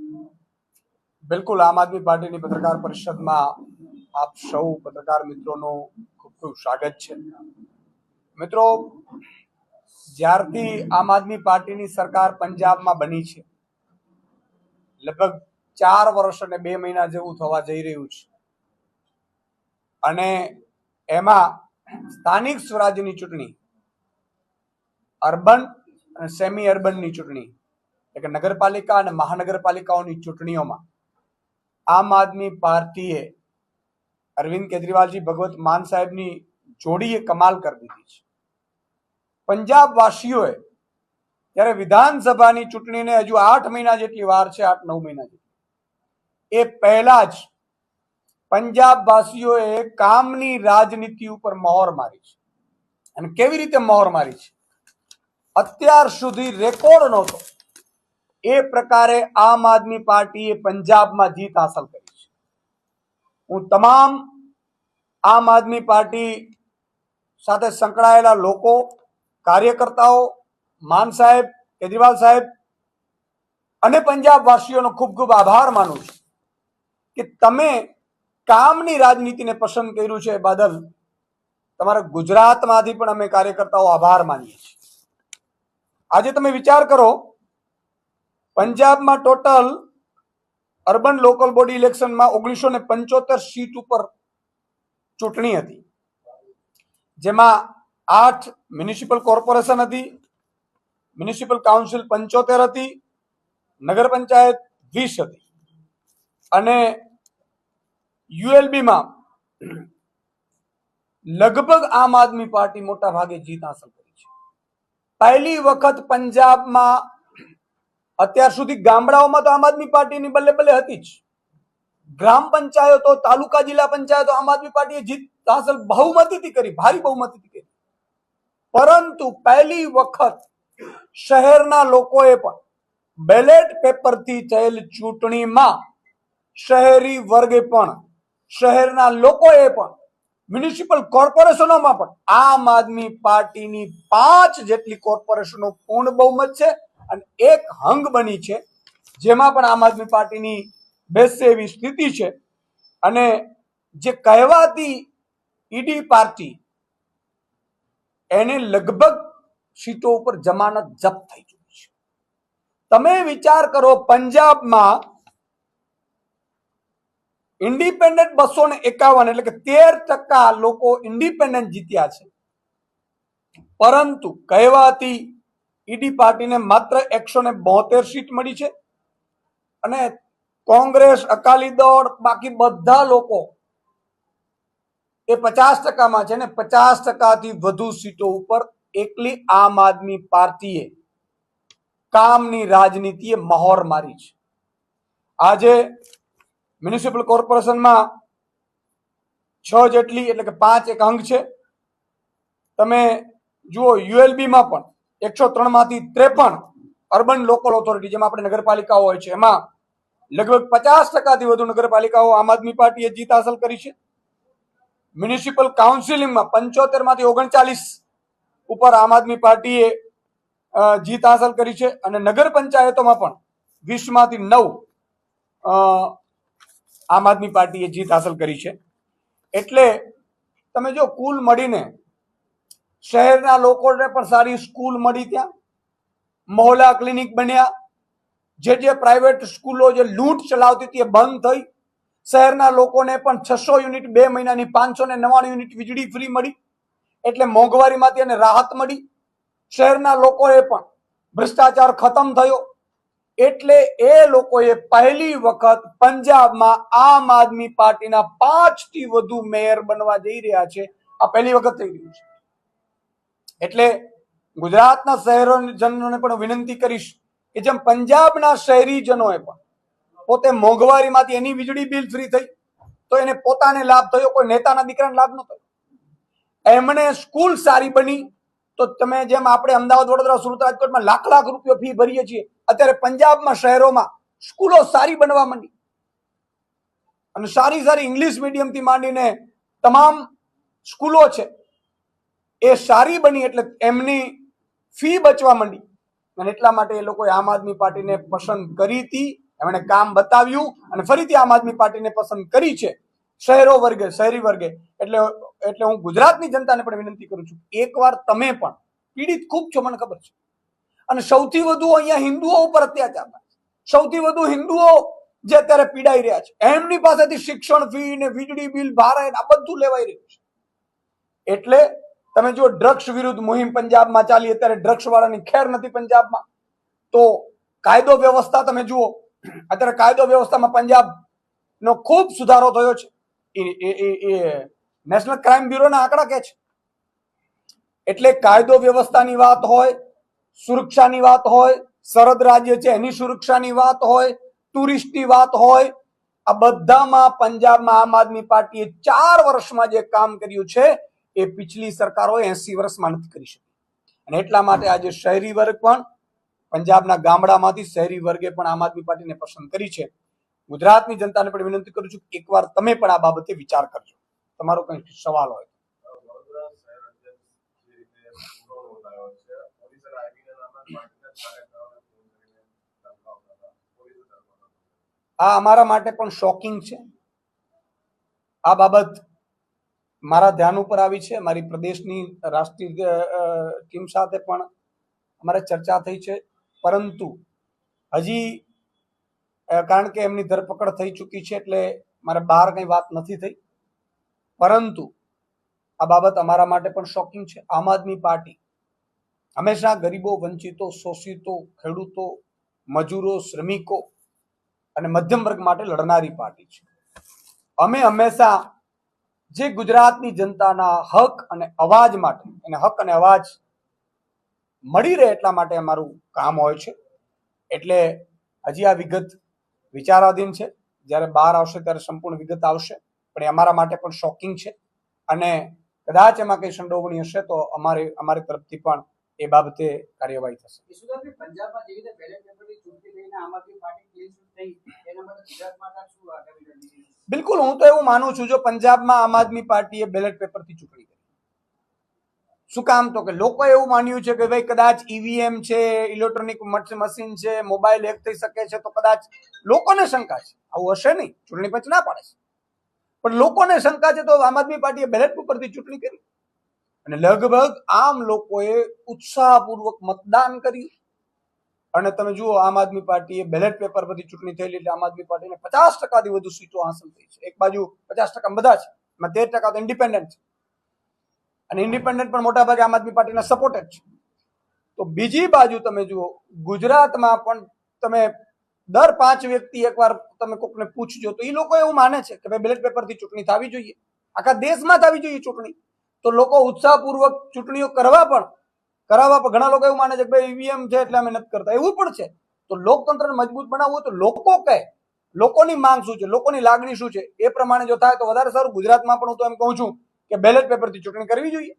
બિલકુલ આમ આદમી પાર્ટીની પત્રકાર પરિષદમાં આપ સૌ પત્રકાર મિત્રોનું ખૂબ ખૂબ સ્વાગત છે। મિત્રો, જ્યારથી આમ આદમી પાર્ટીની સરકાર પંજાબમાં બની છે, લગભગ 4 વર્ષ અને 2 મહિના જેવું થવા જઈ રહ્યું છે અને એમાં સ્થાનિક સ્વરાજ્યની ચૂંટણી, અર્બન અને સેમી અર્બનની ચૂંટણી એટલે કે નગરપાલિકા અને મહાનગરપાલિકાઓની ચૂંટણીઓમાં આમ આદમી પાર્ટીએ અરવિંદ કેજરીવાલજી ભગવત માન સાહેબની જોડીએ કમાલ કરી દીધી છે। પંજાબ વાસીઓએ ત્યારે વિધાનસભાની ચૂંટણીને હજુ 8 મહિના જેટલી વાર છે, 8-9 મહિના જેટલી, એ પહેલા જ પંજાબ વાસીઓએ કામની રાજનીતિ ઉપર મહોર મારી છે। અને કેવી રીતે મહોર મારી છે, અત્યાર સુધી રેકોર્ડ નહોતો એ પ્રકારે આમ આદમી પાર્ટીએ પંજાબમાં જીત હાંસલ કરી છે। હું તમામ આમ આદમી પાર્ટી સાથે સંકળાયેલા લોકો, કાર્યકર્તાઓ, માન સાહેબ, કેજરીવાલ સાહેબ અને પંજાબ વાસીઓનો ખૂબ ખૂબ આભાર માનું છું કે તમે કામની રાજનીતિને પસંદ કર્યું છે। બદલ તમારા ગુજરાતમાંથી પણ અમે કાર્યકર્તાઓ આભાર માનીએ છીએ। આજે તમે વિચાર કરો, પંજાબમાં ટોટલ અર્બન લોકલ બોડી ઇલેક્શનમાં 1975 સીટ ઉપર ચૂંટણી હતી, જેમાં 8 મ્યુનિસિપલ કોર્પોરેશન હતી, મ્યુનિસિપલ કાઉન્સિલ 75 હતી, નગર પંચાયત 20 હતી અને યુએલબીમાં લગભગ આમ આદમી પાર્ટી મોટા ભાગે જીત હાંસલ કરી છે। પહેલી વખત પંજાબમાં, અત્યાર સુધી ગામડાઓમાં તો આમ આદમી પાર્ટીની બલ્લે બલ્લે હતી જ, ગ્રામ પંચાયતો, તાલુકા જિલ્લા પંચાયતો આમ આદમી પાર્ટીએ જીત હાંસલ બહુમતીથી કરી, ભારી બહુમતીથી કરી, પરંતુ પહેલી વખત શહેરના લોકોએ પણ બેલેટ પેપરથી થયેલ ચૂંટણીમાં શહેરી વર્ગે પણ, શહેરના લોકોએ પણ, મ્યુનિસિપલ કોર્પોરેશનોમાં પણ આમ આદમી પાર્ટીની 5 જેટલી કોર્પોરેશનો પૂર્ણ બહુમત છે અને એક હંગ બની છે, જેમાં પણ આમ આદમી પાર્ટીની બેસે એવી સ્થિતિ છે। અને જે કહેવાતી ઈડી પાર્ટી, એને લગભગ સીટો ઉપર જમાનત જપ્ત થઈ ચૂકી છે। તમે વિચાર કરો, પંજાબમાં ઇન્ડિપેન્ડન્ટ 251 એટલે કે 13% લોકો ઇન્ડિપેન્ડન્ટ જીત્યા છે, પરંતુ કહેવાતી ઈડી પાર્ટીને માત્ર 172 સીટ મળી છે અને કોંગ્રેસ, અકાલી દળ, બાકી બધા લોકો એ 50%માં છે ને 50%થી વધુ સીટો ઉપર એકલી આમ આદમી પાર્ટીએ કામની રાજનીતિએ મહોર મારી છે। આજે મ્યુનિસિપલ કોર્પોરેશનમાં 6 જેટલી એટલે કે 5 એક અંક છે। તમે જુઓ, યુએલબીમાં પણ 103 માંથી 53 અર્બન લોકલ ઓથોરિટી, જેમાં આપણે નગરપાલિકાઓ હોય છે, એમાં લગભગ 50%થી વધુ નગરપાલિકાઓ આમ આદમી પાર્ટીએ જીત હાંસલ કરી છે। મ્યુનિસિપલ કાઉન્સિલિંગમાં 75 માંથી 39 ઉપર આમ આદમી પાર્ટીએ જીત હાંસલ કરી છે અને નગર પંચાયતોમાં પણ 20 માંથી 9 આમ આદમી પાર્ટીએ જીત હાંસલ કરી છે। એટલે તમે જો કુલ મળીને શહેરના લોકોને પણ સારી સ્કૂલ મળી, ત્યાં મોહલ્લા ક્લિનિક બન્યા, જે પ્રાઇવેટ સ્કૂલો જે લૂંટ ચલાવતી હતી એ બંધ થઈ, શહેરના લોકોને પણ 600 યુનિટ 2 મહિનાની 599 યુનિટ વીજળી ફ્રી મળી, એટલે મોંઘવારીમાંથી એને રાહત મળી। શહેરના લોકોએ પણ ભ્રષ્ટાચાર ખતમ થયો, એટલે એ લોકોએ પહેલી વખત પંજાબમાં આમ આદમી પાર્ટીના 5 થી વધુ મેયર બનવા જઈ રહ્યા છે। આ પહેલી વખત થઈ રહ્યું છે। એટલે ગુજરાતના શહેરીજનોને પણ વિનંતી કરીશ કે જેમ પંજાબના શહેરીજનોએ પણ પોતે મોંઘવારીમાંથી એની વીજળી બિલ ફ્રી થઈ તો એને પોતાને લાભ થયો, કોઈ નેતાના દીકરાને લાભ ન થયો। એમણે સ્કૂલ સારી બની તો તમે જેમ આપણે અમદાવાદ, વડોદરા, સુરત, રાજકોટમાં લાખ રૂપિયા ફી ભરીએ છીએ, અત્યારે પંજાબમાં શહેરોમાં સ્કૂલો સારી બનવા માંડી અને સારી સારી ઇંગ્લિશ મીડિયમથી માંડીને તમામ સ્કૂલો છે એ સારી બની, એટલે એમની ફી બચવા માંડી અને એટલા માટે એ લોકોએ આમ આદમી પાર્ટીને પસંદ કરી હતી એમણે કામ બતાવ્યું અને ફરીથી આમ આદમી પાર્ટીને પસંદ કરી છે શહેરી વર્ગે. એટલે હું ગુજરાતની જનતાને પણ વિનંતી કરું છું, એકવાર તમે પણ પીડિત ખૂબ છો, મને ખબર છે, અને સૌથી વધુ અહીંયા હિન્દુઓ ઉપર અત્યાચાર થાય છે. સૌથી વધુ હિન્દુઓ જે અત્યારે પીડાઈ રહ્યા છે, એમની પાસેથી શિક્ષણ ફી ને વીજળી બિલ ભારે આ બધું લેવાઈ રહ્યું છે. એટલે તમે જો ડ્રગ્સ વિરુદ્ધ મુહિમ પંજાબમાં ચાલી, અત્યારે ડ્રગ્સ વાળાની ખેર નથી પંજાબમાં. તો કાયદો વ્યવસ્થા તમે જુઓ, અત્યારે કાયદો વ્યવસ્થામાં પંજાબનો ખૂબ સુધારો થયો છે. એ નેશનલ ક્રાઇમ બ્યુરોના આંકડા કે છે. એટલે કાયદો વ્યવસ્થાની વાત હોય, સુરક્ષાની વાત હોય, સરહદ રાજ્ય છે એની સુરક્ષાની વાત હોય, ટુરિસ્ટની વાત હોય, આ બધામાં પંજાબમાં આમ આદમી પાર્ટીએ 4 વર્ષમાં જે કામ કર્યું છે એ પિછલી સરકારોએ 80 વર્ષમાં નથી કરી શકી. અને એટલા માટે આજે શહેરી વર્ગ પણ પંજાબના ગામડામાંથી શહેરી વર્ગે પણ આમ આદમી પાર્ટીને પસંદ કરી છે. ગુજરાતની જનતાને પણ વિનંતી કરું છું કે એકવાર તમે પણ આ બાબતે વિચાર કરજો. તમારો કંઈ સવાલ હોય. આ અમારા માટે પણ શોકિંગ છે. આ બાબત મારા ધ્યાન ઉપર આવી છે. મારી પ્રદેશની રાષ્ટ્રીય ટીમ સાથે પણ અમારે ચર્ચા થઈ છે, પરંતુ હજી કારણ કે એમની ધરપકડ થઈ ચૂકી છે એટલે મારે બહાર કઈ વાત નથી થઈ. પરંતુ આ બાબત અમારા માટે પણ શોકિંગ છે. આમ આદમી પાર્ટી હંમેશા ગરીબો, વંચિતો, શોષિતો, ખેડૂતો, મજૂરો, શ્રમિકો અને મધ્યમ વર્ગ માટે લડનારી પાર્ટી છે. અમે હંમેશા જે ગુજરાતની જનતાના હક અને અવાજ માટે, એને હક અને અવાજ મળી રહે એટલા માટે અમારું કામ હોય છે. એટલે હજી આ વિગત વિચારાધીન છે. જ્યારે બહાર આવશે ત્યારે સંપૂર્ણ વિગત આવશે. પણ એ અમારા માટે પણ શોકિંગ છે અને કદાચ એમાં કઈ સંડોવણી હશે તો અમારી તરફથી પણ એ બાબતે કાર્યવાહી થશે. પંજાબમાં જેવી રીતે બેલેટ પેપરની ચૂંટણી લઈને આમ આદમી પાર્ટી ક્લીન સ્વીપ થઈ, એના માટે ગુજરાતમાં શું આગામી રણનીતિ? બિલકુલ, હું તો એવું માનું છું, જો પંજાબમાં આમ આદમી પાર્ટીએ બેલેટ પેપરથી ચૂંટણી કરી. શું કામ? તો કે લોકો એવું માન્યું છે કે ભાઈ કદાચ ઈવીએમ છે, ઇલેક્ટ્રોનિક મશીન છે, મોબાઈલ હેક થઈ શકે છે, તો કદાચ લોકોને શંકા છે. આવું હશે નહીં, ચૂંટણી પંચ ના પાડે છે, પણ લોકોને શંકા છે તો આમ આદમી પાર્ટીએ બેલેટ પેપરથી ચૂંટણી કરી અને લગભગ આમ લોકોએ ઉત્સાહપૂર્વક મતદાન કર્યું. અને તમે જુઓ, આમ આદમી પાર્ટીએ બેલેટ પેપર પરથી ચૂંટણી થયેલી એટલે આમ આદમી પાર્ટીને 50%થી વધુ સીટો હાંસલ થઈ છે. એક બાજુ 50% બધા છે, એમાં 13% તો ઇન્ડિપેન્ડન્ટ છે, અને ઇન્ડિપેન્ડન્ટ પણ મોટા ભાગે આમ આદમી પાર્ટીના સપોર્ટેડ છે. તો બીજી બાજુ તમે જુઓ, ગુજરાતમાં પણ તમે દર 5 વ્યક્તિ એકવાર તમે કોકને પૂછજો તો એ લોકો એવું માને છે કે ભાઈ બેલેટ પેપરથી ચૂંટણી થવી જોઈએ, આખા દેશમાં થવી જોઈએ ચૂંટણી. તો લોકો ઉત્સાહપૂર્વક ચૂંટણીઓ કરાવવા પણ ઘણા લોકો એવું માને છે કે ભાઈ ઈવીએમ છે એટલે અમે નથી કરતા, એવું પણ છે. તો લોકતંત્રને મજબૂત બનાવવું તો લોકો કહે, લોકોની માંગ શું છે, લોકોની લાગણી શું છે, એ પ્રમાણે જો થાય તો વધારે સારું. ગુજરાતમાં પણ હું તો એમ કહું છું કે બેલેટ પેપરથી ચૂંટણી કરવી જોઈએ.